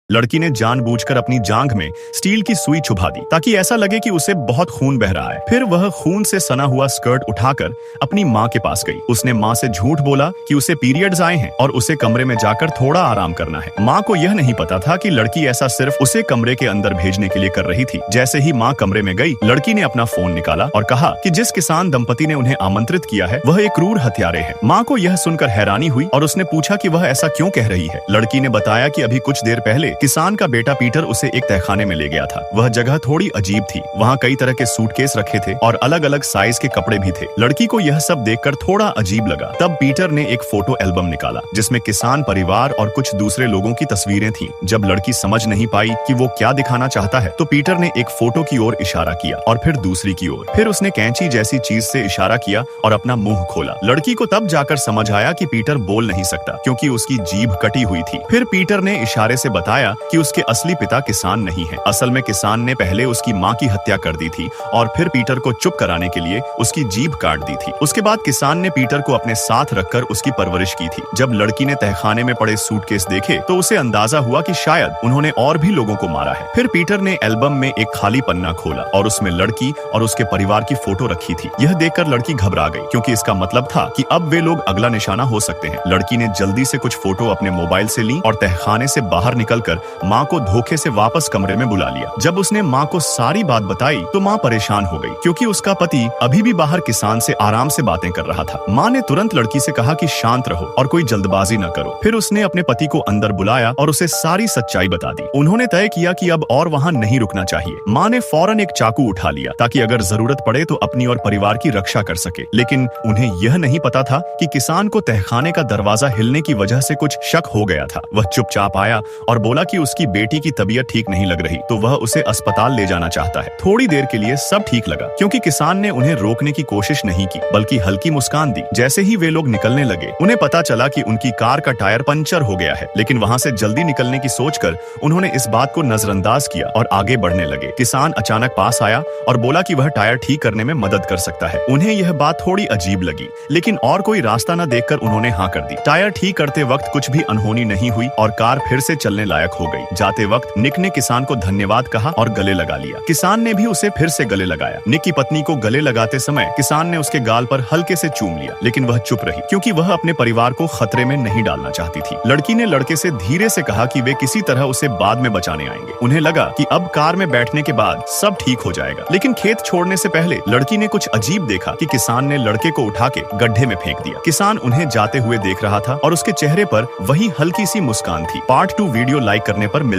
लड़की ने जानबूझकर अपनी जांघ में स्टील की सुई चुभा दी ताकि ऐसा लगे कि उसे बहुत खून बह रहा है। फिर वह खून से सना हुआ स्कर्ट उठाकर अपनी माँ के पास गई। उसने माँ से झूठ बोला कि उसे पीरियड्स आए हैं और उसे कमरे में जाकर थोड़ा आराम करना है। माँ को यह नहीं पता था कि लड़की ऐसा सिर्फ उसे कमरे के अंदर भेजने के लिए कर रही थी। जैसे ही माँ कमरे में गई, लड़की ने अपना फोन निकाला और कहा कि जिस किसान दंपति ने उन्हें आमंत्रित किया है वह एक क्रूर हत्यारे है। माँ को यह सुनकर हैरानी हुई और उसने पूछा कि वह ऐसा क्यों कह रही है। लड़की ने बताया कि अभी कुछ देर पहले किसान का बेटा पीटर उसे एक तहखाने में ले गया था। वह जगह थोड़ी अजीब थी। वहाँ कई तरह के सूटकेस रखे थे और अलग अलग साइज के कपड़े भी थे। लड़की को यह सब देखकर थोड़ा अजीब लगा। तब पीटर ने एक फोटो एल्बम निकाला जिसमें किसान परिवार और कुछ दूसरे लोगों की तस्वीरें थीं। जब लड़की समझ नहीं पाई कि वो क्या दिखाना चाहता है तो पीटर ने एक फोटो की ओर इशारा किया और फिर दूसरी की ओर। फिर उसने कैंची जैसी चीज से इशारा किया और अपना मुंह खोला। लड़की को तब जाकर समझ आया कि पीटर बोल नहीं सकता क्योंकि उसकी जीभ कटी हुई थी। फिर पीटर ने इशारे से बताया कि उसके असली पिता किसान नहीं है। असल में किसान ने पहले उसकी माँ की हत्या कर दी थी और फिर पीटर को चुप कराने के लिए उसकी जीभ काट दी थी। उसके बाद किसान ने पीटर को अपने साथ रखकर उसकी परवरिश की थी। जब लड़की ने तहखाने में पड़े सूटकेस देखे तो उसे अंदाजा हुआ कि शायद उन्होंने और भी लोगों को मारा है। फिर पीटर ने एल्बम में एक खाली पन्ना खोला और उसमें लड़की और उसके परिवार की फोटो रखी थी। यह देखकर लड़की घबरा गई क्योंकि इसका मतलब था कि अब वे लोग अगला निशाना हो सकते हैं। लड़की ने जल्दी से कुछ फोटो अपने मोबाइल से ली और तहखाने से बाहर निकलकर माँ को धोखे से वापस कमरे में बुला लिया। जब उसने माँ को सारी बात बताई तो माँ परेशान हो गई क्योंकि उसका पति अभी भी बाहर किसान से आराम से बातें कर रहा था। माँ ने तुरंत लड़की से कहा कि शांत रहो और कोई जल्दबाजी न करो। फिर उसने अपने पति को अंदर बुलाया और उसे सारी सच्चाई बता दी। उन्होंने तय किया कि अब और वहाँ नहीं रुकना चाहिए। माँ ने फौरन एक चाकू उठा लिया ताकि अगर जरूरत पड़े तो अपनी और परिवार की रक्षा कर सके। लेकिन उन्हें यह नहीं पता था कि किसान को तहखाने का दरवाजा हिलने की वजह से कुछ शक हो गया था। वह चुपचाप आया और बोला कि उसकी बेटी की तबीयत ठीक नहीं लग रही तो वह उसे अस्पताल ले जाना चाहता है। थोड़ी देर के लिए सब ठीक लगा क्योंकि किसान ने उन्हें रोकने की कोशिश नहीं की बल्कि हल्की मुस्कान दी। जैसे ही वे लोग निकलने लगे उन्हें पता चला कि उनकी कार का टायर पंचर हो गया है। लेकिन वहाँ से जल्दी निकलने की सोचकर उन्होंने इस बात को नजरअंदाज किया और आगे बढ़ने लगे। किसान अचानक पास आया और बोला कि वह टायर ठीक करने में मदद कर सकता है। उन्हें यह बात थोड़ी अजीब लगी लेकिन और कोई रास्ता न देखकर उन्होंने हाँ कर दी। टायर ठीक करते वक्त कुछ भी अनहोनी नहीं हुई और कार फिर से चलने लायक हो गई। जाते वक्त निक ने किसान को धन्यवाद कहा और गले लगा लिया। किसान ने भी उसे फिर से गले लगाया। निक की पत्नी को गले लगाते समय किसान ने उसके गाल पर हल्के से चूम लिया लेकिन वह चुप रही क्योंकि वह अपने परिवार को खतरे में नहीं डालना चाहती थी। लड़की ने लड़के से धीरे से कहा कि वे किसी तरह उसे बाद में बचाने आएंगे। उन्हें लगा कि अब कार में बैठने के बाद सब ठीक हो जाएगा। लेकिन खेत छोड़ने से पहले लड़की ने कुछ अजीब देखा कि किसान ने लड़के को उठा के गड्ढे में फेंक दिया। किसान उन्हें जाते हुए देख रहा था और उसके चेहरे पर वही हल्की सी मुस्कान थी। पार्ट 2 वीडियो लाइक करने पर मिल